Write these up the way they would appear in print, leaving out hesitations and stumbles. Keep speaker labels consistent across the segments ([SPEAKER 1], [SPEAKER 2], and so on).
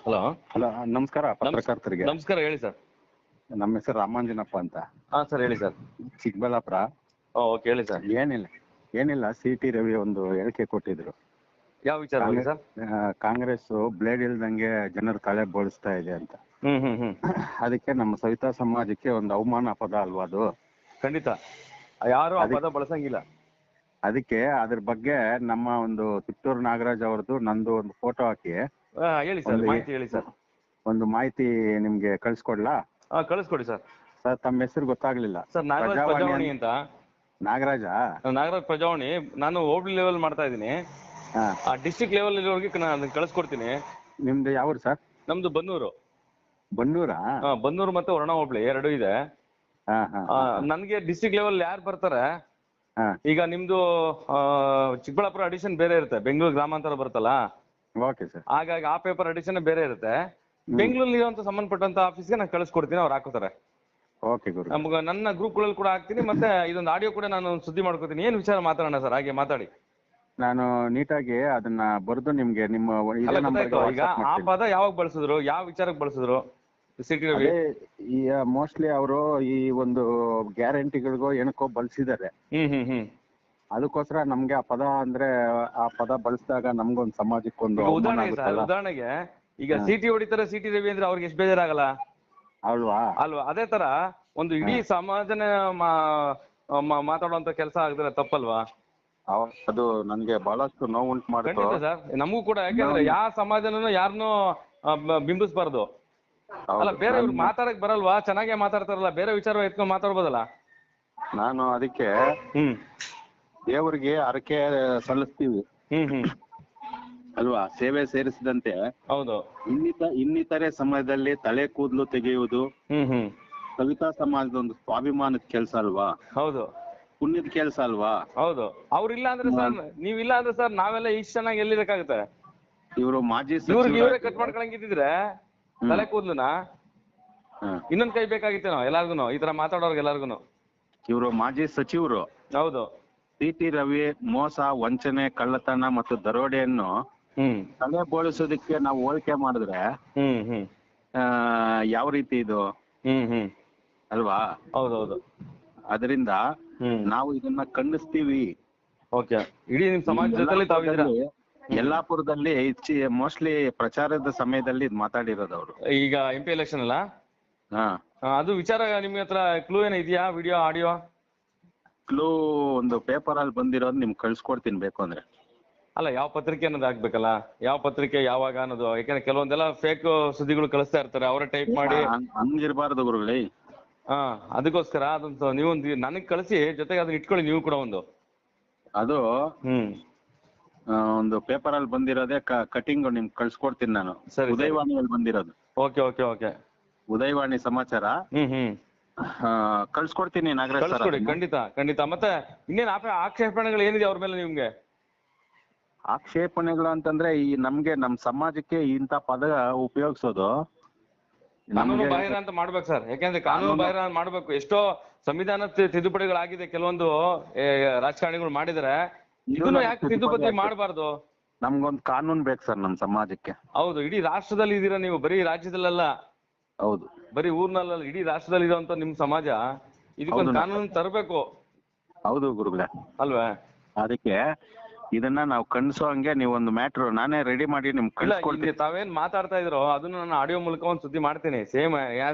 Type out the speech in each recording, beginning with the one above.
[SPEAKER 1] Hello.
[SPEAKER 2] Hello, ನಮಸ್ಕಾರ ಪತ್ರಕರ್ತರಿಗೆ.
[SPEAKER 1] ನಮಸ್ಕಾರ, ಹೇಳಿ ಸರ್.
[SPEAKER 2] ನಮ್ಮ ಹೆಸರು ರಾಮಾಂಜನಪ್ಪ ಅಂತ.
[SPEAKER 1] ಹಾ ಸರ್, ಹೇಳಿ ಸರ್.
[SPEAKER 2] ಚಿಕ್ಕಬಳ್ಳಾಪುರ.
[SPEAKER 1] ಓಕೆ, ಹೇಳಿ ಸರ್.
[SPEAKER 2] ಏನಿಲ್ಲ ಸಿ.ಟಿ. ರವಿ ಒಂದು ಹೇಳಿಕೆ ಕೊಟ್ಟಿದ್ರು.
[SPEAKER 1] ಯಾವ ವಿಚಾರವಾಗಿ ಸರ್?
[SPEAKER 2] ಕಾಂಗ್ರೆಸ್ ಬ್ಲೇಡ್ ಇಲ್ದಂಗೆ ಜನರ ತಲೆ ಬೋಳಿಸ್ತಾ ಇದೆ ಅಂತ. ಅದಕ್ಕೆ ನಮ್ಮ ಸವಿತಾ ಸಮಾಜಕ್ಕೆ ಒಂದು ಅವಮಾನ ಪದ ಅಲ್ವಾ ಅದು?
[SPEAKER 1] ಖಂಡಿತ, ಯಾರು ಆ ಪದ ಬಳಸಂಗಿಲ್ಲ.
[SPEAKER 2] ಅದಕ್ಕೆ ಅದ್ರ ಬಗ್ಗೆ ನಮ್ಮ ಒಂದು ತಿಪ್ಟೂರು ನಾಗರಾಜ್ ಅವ್ರದ್ದು ನಂದು ಒಂದು ಫೋಟೋ ಹಾಕಿ
[SPEAKER 1] ಹೇಳಿ ಸರ್, ಮಾಹಿತಿ ಹೇಳಿ ಸರ್.
[SPEAKER 2] ಒಂದು ಮಾಹಿತಿ ನಿಮ್ಗೆ ಕಳ್ಸಿಕೊಡ್ಲಾ?
[SPEAKER 1] ಕಳಿಸ್ಕೊಡಿ ಸರ್.
[SPEAKER 2] ಸರ್, ತಮ್ಮ ಹೆಸರು ಗೊತ್ತಾಗ್ಲಿಲ್ಲ.
[SPEAKER 1] ಸರ್, ನಾಗರಾಜ್ ಪ್ರಜಾವಾಣಿ ಅಂತ.
[SPEAKER 2] ನಾಗರಾಜ್
[SPEAKER 1] ಪ್ರಜಾವಾಣಿ. ನಾನು ಹೋಬಳಿ ಲೆವೆಲ್ ಮಾಡ್ತಾ ಇದ್ದೀನಿ. ಡಿಸ್ಟ್ರಿಕ್ಟ್ ಲೆವೆಲ್ ಇರೋರಿಗೆ ನಾನು ಕಳಿಸ್ಕೊಡ್ತೀನಿ.
[SPEAKER 2] ನಿಮ್ದು ಯಾವ ಸರ್?
[SPEAKER 1] ನಮ್ದು ಬನ್ನೂರು.
[SPEAKER 2] ಬನ್ನೂರಾ?
[SPEAKER 1] ಬನ್ನೂರು ಮತ್ತೆ ವರ್ಣ ಹೋಬಳಿ ಎರಡು ಇದೆ. ನನ್ಗೆ ಡಿಸ್ಟ್ರಿಕ್ಟ್ ಲೆವೆಲ್ ಯಾರು ಬರ್ತಾರೆ, ಈಗ ನಿಮ್ದು ಚಿಕ್ಕಬಳ್ಳಾಪುರ ಅಡಿಷನ್ ಬೇರೆ ಇರುತ್ತೆ, ಬೆಂಗಳೂರು ಗ್ರಾಮಾಂತರ ಬರುತ್ತಲ್ಲ.
[SPEAKER 2] Okay sir.
[SPEAKER 1] ಹಾಗಾಗಿ ಆ ಪೇಪರ್ ಅಡಿಷನ್ ಬೇರೆ ಇರುತ್ತೆ. ಬೆಂಗಳೂರಲ್ಲಿ ಇರುವಂತ ಸಂಬಂಧಪಟ್ಟಂತ ಆಫೀಸ್ಗೆ ನಾನು ಕಳಿಸ್ಕೊಡ್ತೀನಿ, ಅವ್ರು ಹಾಕೋತಾರೆ. ನಮ್ಗೆ ನನ್ನ ಗ್ರೂಪ್ಗಳಲ್ಲಿ ಕೂಡ ಹಾಕ್ತೀನಿ, ಮತ್ತೆ ಇದೊಂದು ಆಡಿಯೋ ಕೂಡ ನಾನು ಸುದ್ದಿ ಮಾಡ್ಕೋತೀನಿ. ಏನ್ ವಿಚಾರ ಮಾತಾಡೋಣ ಸರ್? ಹಾಗೆ ಮಾತಾಡಿ.
[SPEAKER 2] ನಾನು ನೀಟಾಗಿ ಅದನ್ನ ಬರೆದು ನಿಮ್ಗೆ ನಿಮ್ಮ
[SPEAKER 1] ಈಗ ಆ ಪದ ಯಾವಾಗ ಬಳಸಿದ್ರು, ಯಾವ ವಿಚಾರಕ್ಕೆ ಬಳಸಿದ್ರು?
[SPEAKER 2] ಈ ಮೋಸ್ಟ್ಲಿ ಅವರು ಈ ಒಂದು ಗ್ಯಾರಂಟಿಗಳಿಗೋ ಏನಕ್ಕೋ ಬಳಸಿದ್ದಾರೆ. ಅದಕ್ಕೋಸ್ಕರ ನಮ್ಗೆ ಆ ಪದ ಅಂದ್ರೆ ಆ ಪದ ಬಳಸಿದಾಗ ನಮ್ಗೊಂದು ಸಮಾಜಕ್ಕೊಂದು
[SPEAKER 1] ಉದಾಹರಣೆಗೆ ಈಗ ಸಿಟಿ ಹೊಡಿತಾರೆ, ಸಿಟಿ ರವಿ ಅಂದ್ರೆ ಅವ್ರಿಗೆ ಎಷ್ಟು ಬೇಜಾರಾಗಲ್ಲ
[SPEAKER 2] ಅಲ್ವಾ?
[SPEAKER 1] ಅದೇ ತರ ಒಂದು ಇಡೀ ಸಮಾಜನ ಮಾತಾಡುವಂತ ಕೆಲಸ ಆಗಿದ್ರೆ ತಪ್ಪಲ್ವಾ?
[SPEAKER 2] ಅದು ನನ್ಗೆ ಬಹಳಷ್ಟು ನೋವುಂಟು ಮಾಡುತ್ತೆ
[SPEAKER 1] ಸರ್. ನಮಗೂ ಕೂಡ, ಯಾಕೆಂದ್ರೆ ಯಾವ ಸಮಾಜನೂ ಯಾರನ್ನೂ ಬಿಂಬಿಸ್ಬಾರ್ದು. ಅಲ್ಲ, ಬೇರೆ ಮಾತಾಡಕ್ ಬರಲ್ವಾ? ಚೆನ್ನಾಗೇ ಮಾತಾಡ್ತಾರಲ್ಲ, ಬೇರೆ ವಿಚಾರ ಎತ್ಕೊಂಡ್ ಮಾತಾಡ್ಬೋದಲ್ಲ.
[SPEAKER 2] ನಾನು ಅದಕ್ಕೆ ದೇವರಿಗೆ ಹರಕೆ ಸಲ್ಲಿಸ್ತೀವಿ ಅಲ್ವಾ? ಸೇವೆ ಸೇರಿಸಿದಂತೆ.
[SPEAKER 1] ಹೌದು.
[SPEAKER 2] ಇನ್ನಿತರೆ ಸಮಯದಲ್ಲಿ ತಲೆ ಕೂದಲು ತೆಗೆಯುವುದು ಸವಿತಾ ಸಮಾಜದ ಒಂದು ಸ್ವಾಭಿಮಾನದ ಕೆಲಸ ಅಲ್ವಾ?
[SPEAKER 1] ಹೌದು.
[SPEAKER 2] ಪುಣ್ಯದ ಕೆಲಸ ಅಲ್ವಾ?
[SPEAKER 1] ಹೌದು. ಅವ್ರಿಲ್ಲ ಅಂದ್ರೆ ಸರ್, ನೀವಿಲ್ಲ ಅಂದ್ರೆ ಸರ್, ನಾವೆಲ್ಲ ಇಷ್ಟ ಚೆನ್ನಾಗಿ ಎಲ್ಲಿರಕ್ಕಾಗುತ್ತೆ?
[SPEAKER 2] ಇವರು ಮಾಜಿ
[SPEAKER 1] ಇವರೇ ಕಟ್ ಮಾಡ್ಕೊಳಂಗಿದ್ರೆ ತಲೆ ಕೂದ್ಲುನ ಇನ್ನೊಂದ್ ಕೈ ಬೇಕಾಗಿತ್ತೇನೋ ಎಲ್ಲಾರ್ಗುನು, ಈ ತರ ಮಾತಾಡೋರ್ಗೆ ಎಲ್ಲಾರ್ಗುನು.
[SPEAKER 2] ಇವರು ಮಾಜಿ ಸಚಿವರು.
[SPEAKER 1] ಹೌದು.
[SPEAKER 2] ಸಿ.ಟಿ. ರವಿ ಮೋಸ, ವಂಚನೆ, ಕಳ್ಳತನ ಮತ್ತು ದರೋಡೆಯನ್ನು ತಲೆ ಬೋಳಿಸೋದಕ್ಕೆ ನಾವು ಹೋಲಿಕೆ ಮಾಡಿದ್ರೆ ಯಾವ ರೀತಿ ಇದು ಅಲ್ವಾ?
[SPEAKER 1] ಹೌದೌದು.
[SPEAKER 2] ಅದರಿಂದ ನಾವು ಇದನ್ನ ಖಂಡಿಸ್ತೀವಿ.
[SPEAKER 1] ಓಕೆ. ಇಡೀ ನಿಮ್ ಸಮಾಜ ಜೊತೆಲಿ ತಾವಿದ್ದೀರಾ?
[SPEAKER 2] ಯಲ್ಲಾಪುರದಲ್ಲಿ ಮೋಸ್ಟ್ಲಿ ಪ್ರಚಾರದ ಸಮಯದಲ್ಲಿ ಮಾತಾಡಿರೋದು ಅವರು.
[SPEAKER 1] ಈಗ MP ಎಲೆಕ್ಷನ್ ಅಲ್ಲ? ಅದು ವಿಚಾರ ನಿಮ್ಗೆ ಹತ್ರ ಕ್ಲೂ ಏನೋ ಇದೆಯಾ? Video, audio?
[SPEAKER 2] ಕ್ಲೂ ಒಂದು ಪೇಪರ್ ಅಲ್ಲಿ ಬಂದಿರೋದು ನಿಮ್ಗೆ ಕಳ್ಸಿಕೊಡ್ತೀನಿ ಬೇಕು ಅಂದ್ರೆ.
[SPEAKER 1] ಅಲ್ಲ, ಯಾವ ಪತ್ರಿಕೆ ಅನ್ನೋದು ಆಗ್ಬೇಕಲ್ಲ, ಯಾವ ಪತ್ರಿಕೆ ಯಾವಾಗ ಅನ್ನೋದು. ಯಾಕಂದ್ರೆ ಕೆಲವೊಂದೆಲ್ಲ ಫೇಕ್ ಸುದ್ದಿಗಳು ಕಳಿಸ್ತಾ ಇರ್ತಾರೆ, ಅವರೇ ಟೈಪ್ ಮಾಡಿ.
[SPEAKER 2] ಹಂಗಿರ್ಬಾರ್ದು ಗುರುಗಳೇ.
[SPEAKER 1] ಅದಕ್ಕೋಸ್ಕರ ಅದೊಂದು ನೀವೊಂದು ನನಗೆ ಕಳಿಸಿ, ಜೊತೆಗೆ ಅದನ್ನ ಇಟ್ಕೊಳ್ಳಿ ನೀವು ಕೂಡ ಒಂದು. ಅದು
[SPEAKER 2] ಒಂದು ಪೇಪರ್ ಅಲ್ಲಿ ಬಂದಿರೋದೇ ಕಟಿಂಗ್ ನಿಮ್ಗೆ ಕಳ್ಸಿಕೊಡ್ತೀನಿ ನಾನು. ಉದಯವಾಣಿಯಲ್ಲಿ ಬಂದಿರೋದು.
[SPEAKER 1] Okay okay okay.
[SPEAKER 2] ಉದಯವಾಣಿ ಸಮಾಚಾರ ಕಳ್ಸಿಕೊಡ್ತೀನಿ ನಾಗರಾಜ್ ಸರ್.
[SPEAKER 1] ಖಂಡಿತ ಖಂಡಿತ. ಮತ್ತೆ ಇನ್ನೇನು ಆಕ್ಷೇಪಣೆಗಳು ಏನಿದೆ ಅವ್ರ ಮೇಲೆ ನಿಮ್ಗೆ?
[SPEAKER 2] ಆಕ್ಷೇಪಣೆಗಳು ಅಂತಂದ್ರೆ ಈ ನಮ್ಮ ಸಮಾಜಕ್ಕೆ ಇಂಥ ಪದ ಉಪಯೋಗಿಸೋದು
[SPEAKER 1] ಕಾನೂನು ಬಾಹಿರ ಅಂತ ಮಾಡ್ಬೇಕು ಸರ್. ಯಾಕೆಂದ್ರೆ ಕಾನೂನು ಬಾಹಿರ ಮಾಡ್ಬೇಕು. ಎಷ್ಟೋ ಸಂವಿಧಾನ ತಿದ್ದುಪಡಿಗಳಾಗಿದೆ, ಕೆಲವೊಂದು ರಾಜಕಾರಣಿಗಳು ಮಾಡಿದರೆ. ಇದನ್ನು ಯಾಕೆ ತಿದ್ದುಪಡಿ ಮಾಡಬಾರ್ದು?
[SPEAKER 2] ನಮ್ಗೊಂದು ಕಾನೂನು ಬೇಕು ಸರ್ ನಮ್ಮ ಸಮಾಜಕ್ಕೆ.
[SPEAKER 1] ಹೌದು. ಇಡೀ ರಾಷ್ಟ್ರದಲ್ಲಿ ಇದೀರಾ ನೀವು, ಬರೀ ರಾಜ್ಯದಲ್ಲ.
[SPEAKER 2] ಹೌದು.
[SPEAKER 1] ಬರೀ ಊರ್ನಲ್ಲ, ಇಡೀ ರಾಷ್ಟ್ರದಲ್ಲಿ ಇರುವಂತ ನಿಮ್ ಸಮಾಜ, ಇದಕ್ಕೊಂದು ಕಾನೂನು ತರಬೇಕು.
[SPEAKER 2] ಹೌದು ಗುರುಗಳೇ,
[SPEAKER 1] ಅಲ್ವಾ?
[SPEAKER 2] ಅದಕ್ಕೆ ಇದನ್ನ ನಾವು ಖಂಡಿಸೋ ಹಂಗೆ ನೀವೊಂದು ಮ್ಯಾಟ್ರು ನಾನೇ ರೆಡಿ ಮಾಡಿ ನಿಮ್ಗೆ ಕಳಿಸ್ಕೊಡ್ತೀನಿ.
[SPEAKER 1] ತಾವೇನ್ ಮಾತಾಡ್ತಾ ಇದ್ರು ಅದನ್ನ ನಾನು ಆಡಿಯೋ ಮೂಲಕ ಒಂದು ಸುದ್ದಿ ಮಾಡ್ತೀನಿ. ಸೇಮ್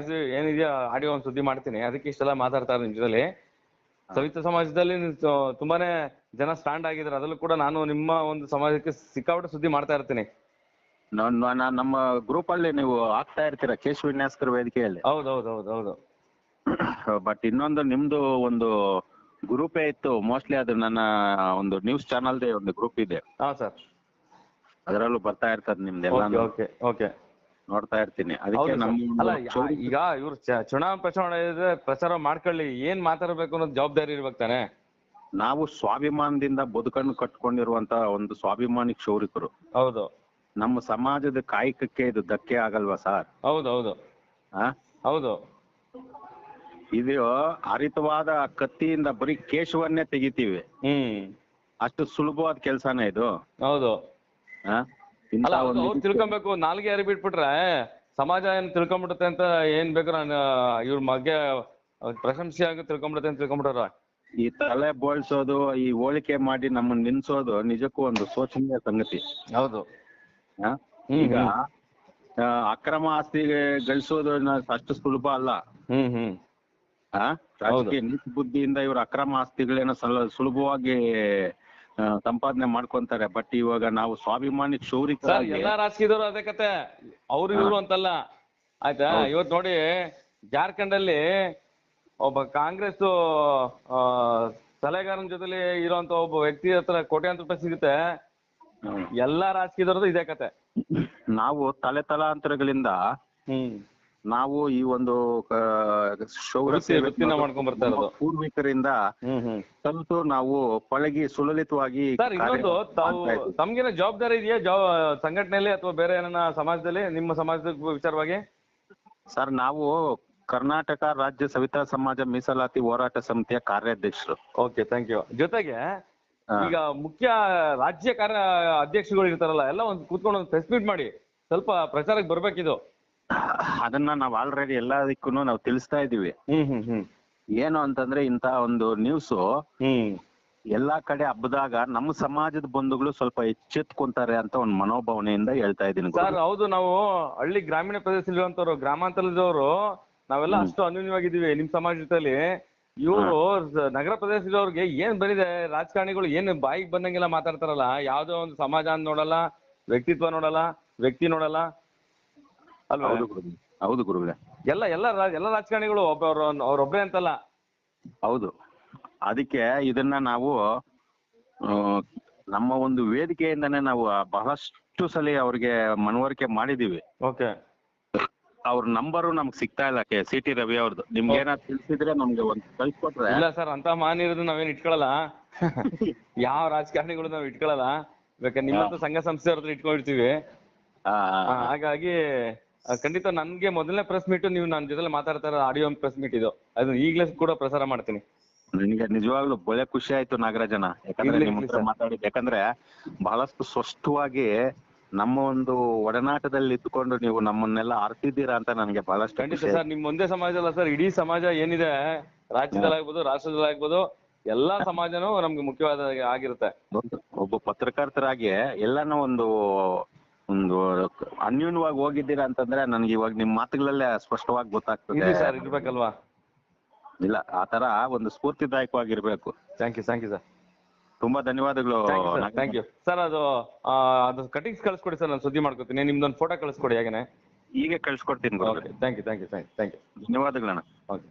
[SPEAKER 1] ಏನಿದೆಯಾ ಆಡಿಯೋ ಒಂದು ಸುದ್ದಿ ಮಾಡ್ತೀನಿ. ಅದಕ್ಕೆ ಇಷ್ಟೆಲ್ಲ ಮಾತಾಡ್ತಾರೆ ನಿಮ್ ಜೊತೆಲಿ. ಸವಿತಾ ಸಮಾಜದಲ್ಲಿ ತುಂಬಾನೇ ಜನ ಸ್ಟ್ಯಾಂಡ್ ಆಗಿದ್ದಾರೆ. ಅದರಲ್ಲೂ ಕೂಡ ನಾನು ನಿಮ್ಮ ಒಂದು ಸಮಾಜಕ್ಕೆ ಸಿಕ್ಕಾಪಟ್ಟೆ ಸುದ್ದಿ ಮಾಡ್ತಾ ಇರ್ತೀನಿ.
[SPEAKER 2] ನಮ್ಮ ಗ್ರೂಪ್ ಅಲ್ಲಿ ನೀವು ಆಗ್ತಾ ಇರ್ತೀರಾ, ಕೇಶವ ವಿನ್ಯಾಸ್ಕರ ವೇದಿಕೆಯಲ್ಲಿ.
[SPEAKER 1] ಹೌದೌದೌದೌದು.
[SPEAKER 2] ಬಟ್ ಇನ್ನೊಂದು ನಿಮ್ದು ಒಂದು ಗ್ರೂಪೇ ಇತ್ತು, ಮೋಸ್ಟ್ಲಿ ಅದು ನನ್ನ ಒಂದು ನ್ಯೂಸ್ ಚಾನಲ್ದೇ ಒಂದು ಗ್ರೂಪ್ ಇದೆ.
[SPEAKER 1] ಸರ್.
[SPEAKER 2] ಅದರಲ್ಲೂ ಬರ್ತಾ ಇರ್ತದೆ ನಿಮ್ದೆಲ್ಲ.
[SPEAKER 1] ಓಕೆ.
[SPEAKER 2] ನೋಡ್ತಾ ಇರ್ತೀನಿ. ಅದಕ್ಕೆ
[SPEAKER 1] ಈಗ ಇವ್ರು ಚುನಾವಣಾ ಪ್ರಚಾರ ಮಾಡ್ಕೊಳ್ಳಿ, ಏನ್ ಮಾತಾಡ್ಬೇಕು ಅನ್ನೋದು ಜವಾಬ್ದಾರಿ ಇರ್ಬೇಕು ತಾನೆ.
[SPEAKER 2] ನಾವು ಸ್ವಾಭಿಮಾನದಿಂದ ಬದುಕನ್ನು ಕಟ್ಕೊಂಡಿರುವಂತ ಒಂದು ಸ್ವಾಭಿಮಾನಿ ಕ್ಷೌರಿಕರು.
[SPEAKER 1] ಹೌದು.
[SPEAKER 2] ನಮ್ಮ ಸಮಾಜದ ಕಾಯಕಕ್ಕೆ ಇದು ಧಕ್ಕೆ ಆಗಲ್ವಾ ಸರ್?
[SPEAKER 1] ಹೌದೌದು. ಹೌದು.
[SPEAKER 2] ಇದು ಹರಿತವಾದ ಕತ್ತಿಯಿಂದ ಬರೀ ಕೇಶವನ್ನೇ ತೆಗಿತೀವಿ. ಅಷ್ಟು ಸುಲಭವಾದ ಕೆಲ್ಸನೇ ಇದು?
[SPEAKER 1] ಹೌದು.
[SPEAKER 2] ಇಂಥ
[SPEAKER 1] ಅಲ್ಲ
[SPEAKER 2] ಒಂದು
[SPEAKER 1] ಅವ್ರು ತಿಳ್ಕೊಬೇಕು, ನಾಲ್ಗೆ ಯಾರು ಬಿಟ್ಬಿಟ್ರೆ ಸಮಾಜ ಏನ್ ತಿಳ್ಕೊಂಬಿಡುತ್ತೆ ಅಂತ ಏನ್ ಬೇಕಾದ್ರೆ ಇವ್ರ ಬಗ್ಗೆ ಪ್ರಶಂಸೆಯಾಗಿ ತಿಳ್ಕೊಂಬಿಡುತ್ತೆ ಅಂತ ತಿಳ್ಕೊಂಬಿಟ್ಟಾರ.
[SPEAKER 2] ಈ ತಲೆ ಬೋಳ್ಸೋದು, ಈ ಹೋಲಿಕೆ ಮಾಡಿ ನಮ್ಮನ್ನ ನಿನ್ಸೋದು ನಿಜಕ್ಕೂ ಒಂದು ಶೋಚನೀಯ ಸಂಗತಿ.
[SPEAKER 1] ಹೌದು.
[SPEAKER 2] ಈಗ ಅಕ್ರಮ ಆಸ್ತಿ ಗಳಿಸೋದು ಅಷ್ಟು ಸುಲಭ ಅಲ್ಲ. ರಾಜಕೀಯ ನೀತಿ ಬುದ್ಧಿಯಿಂದ ಇವ್ರ ಅಕ್ರಮ ಆಸ್ತಿಗಳೇನೋ ಸುಲಭವಾಗಿ ಸಂಪಾದನೆ ಮಾಡ್ಕೊಂತಾರೆ. ಬಟ್ ಇವಾಗ ನಾವು ಸ್ವಾಭಿಮಾನಿ ಕ್ಷೌರಿಕ
[SPEAKER 1] ಎಲ್ಲಾ ರಾಜಕೀಯದವರು ಅದೇ ಕತೆ, ಅವ್ರು ಇವ್ರು ಅಂತಲ್ಲ ಆಯ್ತಾ. ಇವತ್ ನೋಡಿ ಜಾರ್ಖಂಡ್ ಅಲ್ಲಿ ಒಬ್ಬ ಕಾಂಗ್ರೆಸ್ ಸಲಹೆಗಾರನ ಜೊತೆಲಿ ಇರೋಂತ ಒಬ್ಬ ವ್ಯಕ್ತಿ ಹತ್ರ ಕೋಟ್ಯಾಂತರ ರೂಪಾಯಿ ಸಿಗುತ್ತೆ. ಎಲ್ಲಾ ರಾಜಕೀಯದವ್ರದ್ದು ಇದೇ ಕತೆ.
[SPEAKER 2] ನಾವು ತಲೆ ತಲಾಂತರಗಳಿಂದ ನಾವು ಈ ಒಂದು
[SPEAKER 1] ಮಾಡ್ಕೊಂಡ್ ಬರ್ತಾ ಇರೋದು
[SPEAKER 2] ಪೂರ್ವಿಕರಿಂದ ಕಲಿತು ನಾವು ಪಳಗಿ ಸುಲಲಿತವಾಗಿ.
[SPEAKER 1] ಸರ್ ಇನ್ನೊಂದು, ತಮ್ಗೇನ ಜವಾಬ್ದಾರಿ ಇದೆಯಾ ಸಂಘಟನೆಯಲ್ಲಿ ಅಥವಾ ಬೇರೆ ಏನ ಸಮಾಜದಲ್ಲಿ, ನಿಮ್ಮ ಸಮಾಜದ ವಿಚಾರವಾಗಿ?
[SPEAKER 2] ಸರ್ ನಾವು ಕರ್ನಾಟಕ ರಾಜ್ಯ ಸವಿತಾ ಸಮಾಜ ಮೀಸಲಾತಿ ಹೋರಾಟ ಸಮಿತಿಯ ಕಾರ್ಯಾಧ್ಯಕ್ಷರು.
[SPEAKER 1] Okay, thank you. ಜೊತೆಗೆ ಈಗ ಮುಖ್ಯ ರಾಜ್ಯ ಕಾರ್ಯ ಅಧ್ಯಕ್ಷಗಳು ಇರ್ತಾರಲ್ಲ, ಎಲ್ಲ ಒಂದು ಕೂತ್ಕೊಂಡು ಒಂದು ಪ್ರೆಸ್ ಮೀಟ್ ಮಾಡಿ ಸ್ವಲ್ಪ ಪ್ರಚಾರಕ್ಕೆ ಬರ್ಬೇಕಿದು.
[SPEAKER 2] ಅದನ್ನ ನಾವು ಆಲ್ರೆಡಿ ಎಲ್ಲದಕ್ಕೂ ನಾವು ತಿಳಿಸ್ತಾ ಇದೀವಿ. ಏನು ಅಂತಂದ್ರೆ ಇಂತ ಒಂದು ನ್ಯೂಸ್ ಎಲ್ಲಾ ಕಡೆ ಹಬ್ಬದಾಗ ನಮ್ಮ ಸಮಾಜದ ಬಂಧುಗಳು ಸ್ವಲ್ಪ ಎಚ್ಚೆತ್ಕೊಂತಾರೆ ಅಂತ ಒಂದು ಮನೋಭಾವನೆಯಿಂದ ಹೇಳ್ತಾ ಇದ್ದೀನಿ
[SPEAKER 1] ಸರ್. ಹೌದು, ನಾವು ಹಳ್ಳಿ ಗ್ರಾಮೀಣ ಪ್ರದೇಶದಲ್ಲಿರುವಂತವ್ರು, ಗ್ರಾಮಾಂತರದವರು ನಾವೆಲ್ಲ ಅಷ್ಟು ಅನ್ಯೂನ್ಯವಾಗಿದ್ದೀವಿ ನಿಮ್ ಸಮಾಜದಲ್ಲಿ. ಇವರು ನಗರ ಪ್ರದೇಶದವ್ರಿಗೆ ಏನ್ ಬರಿದೆ, ರಾಜಕಾರಣಿಗಳು ಏನ್ ಬಾಯಿಗೆ ಬಂದಂಗೆಲ್ಲ ಮಾತಾಡ್ತಾರಲ್ಲ, ಯಾವ್ದೋ ಒಂದು ಸಮಾಜ ಅಂತ ನೋಡಲ್ಲ, ವ್ಯಕ್ತಿತ್ವ ನೋಡಲ್ಲ, ವ್ಯಕ್ತಿ ನೋಡಲ್ಲ ಅಲ್ವಾ?
[SPEAKER 2] ಹೌದು ಗುರುಗಳೇ,
[SPEAKER 1] ಎಲ್ಲ ರಾಜಕಾರಣಿಗಳು ಅವ್ರೊಬ್ರೇ ಅಂತಲ್ಲ.
[SPEAKER 2] ಹೌದು. ಅದಕ್ಕೆ ಇದನ್ನ ನಾವು ನಮ್ಮ ಒಂದು ವೇದಿಕೆಯಿಂದಾನೇ ನಾವು ಬಹಳಷ್ಟು ಸಲ ಅವ್ರಿಗೆ ಮನವರಿಕೆ ಮಾಡಿದೀವಿ.
[SPEAKER 1] ಓಕೆ.
[SPEAKER 2] ಅವ್ರ ನಂಬರು ನಮ್ಗೆ ಸಿಗ್ತಾ ಇಲ್ಲ. CT ರವಿ ಅವ್ರದ್ದು. ನಿಮ್ಗೆ ಏನಾದ್ರು ತಿಳಿಸಿದ್ರೆ ನಮ್ಗೆ ಒಂದು ಕಳ್ಸಿಕೊಟ್ರೆ.
[SPEAKER 1] ಇಲ್ಲ ಸರ್, ಅಂತ ಮಾನ್ಯರದ್ದು ನಾವೇನ್ ಇಟ್ಕೊಳಲ್ಲ. ಯಾವ ರಾಜಕಾರಣಿಗಳು ನಾವ್ ಇಟ್ಕೊಳಲ್ಲ. ಬೇಕಾದ್ರೆ ನಿಮ್ಮಂತ ಸಂಘ ಸಂಸ್ಥೆ ಅವ್ರ ಇಟ್ಕೊಂಡಿರ್ತೀವಿ. ಹಾಗಾಗಿ ಖಂಡಿತ ನನ್ಗೆ ಮೊದಲನೇ ಪ್ರೆಸ್ ಮೀಟ್ ನೀವು ನನ್ನ ಜೊತೆ ಮಾತಾಡ್ತಾ ಇರೋ ಆಡಿಯೋ ಪ್ರೆಸ್ ಮೀಟ್ ಇದು. ಅದನ್ನ ಈಗಲೇ ಕೂಡ ಪ್ರಸಾರ ಮಾಡ್ತೀನಿ.
[SPEAKER 2] ನನಗೆ ನಿಜವಾಗ್ಲೂ ಬಹಳ ಖುಷಿ ಆಯ್ತು ನಾಗರಾಜನ, ಯಾಕಂದ್ರೆ ನಿಮ್ಮ ಹತ್ರ ಮಾತಾಡಿದ್. ಯಾಕಂದ್ರೆ ಬಹಳಷ್ಟು ಸ್ಪಷ್ಟವಾಗಿ ನಮ್ಮ ಒಂದು ಒಡನಾಟದಲ್ಲಿ ಇದ್ದುಕೊಂಡು ನೀವು ನಮ್ಮನ್ನೆಲ್ಲ ಅರ್ತಿದ್ದೀರಾ ಅಂತ ನನಗೆ ಬಹಳಷ್ಟು.
[SPEAKER 1] ಖಂಡಿತ ಸರ್, ನಿಮ್ ಒಂದೇ ಸಮಾಜ ಅಲ್ಲ ಸರ್, ಇಡೀ ಸಮಾಜ ಏನಿದೆ ರಾಜ್ಯದಲ್ಲಾಗ್ಬೋದು, ರಾಷ್ಟ್ರದಲ್ಲಾಗ್ಬೋದು, ಎಲ್ಲಾ ಸಮಾಜನೂ ನಮ್ಗೆ ಮುಖ್ಯವಾದ ಆಗಿರುತ್ತೆ.
[SPEAKER 2] ಒಬ್ಬ ಪತ್ರಕರ್ತರಾಗಿ ಎಲ್ಲಾನು ಒಂದು ಅನ್ಯೂನ್ಯವಾಗಿ ಹೋಗಿದ್ದೀರಾ ಅಂತಂದ್ರೆ ನನ್ಗೆ ಇವಾಗ ನಿಮ್ ಮಾತುಗಳಲ್ಲೇ ಸ್ಪಷ್ಟವಾಗಿ ಗೊತ್ತಾಗ್ತದೆ.
[SPEAKER 1] ಸರ್ ಇರ್ಬೇಕಲ್ವಾ?
[SPEAKER 2] ಇಲ್ಲ, ಆತರ ಒಂದು ಸ್ಫೂರ್ತಿದಾಯಕವಾಗಿರ್ಬೇಕು.
[SPEAKER 1] Thank you sir.
[SPEAKER 2] ತುಂಬಾ ಧನ್ಯವಾದಗಳು.
[SPEAKER 1] Thank you sir. ಅದು ಕಟಿಂಗ್ಸ್ ಕಳ್ಸ್ಕೊಡಿ ಸರ್, ನಾನು ಸುದ್ದಿ ಮಾಡ್ಕೊತೀನಿ. ನಿಮ್ದೊಂದು ಫೋಟೋ ಕಳಿಸ್ಕೊಡಿ ಹಾಗೇನೆ.
[SPEAKER 2] ಈಗ ಕಳ್ಸ್ಕೊಡ್ತೀನಿ.
[SPEAKER 1] Thank you.
[SPEAKER 2] ಧನ್ಯವಾದಗಳಣ್ಣ.
[SPEAKER 1] ಓಕೆ.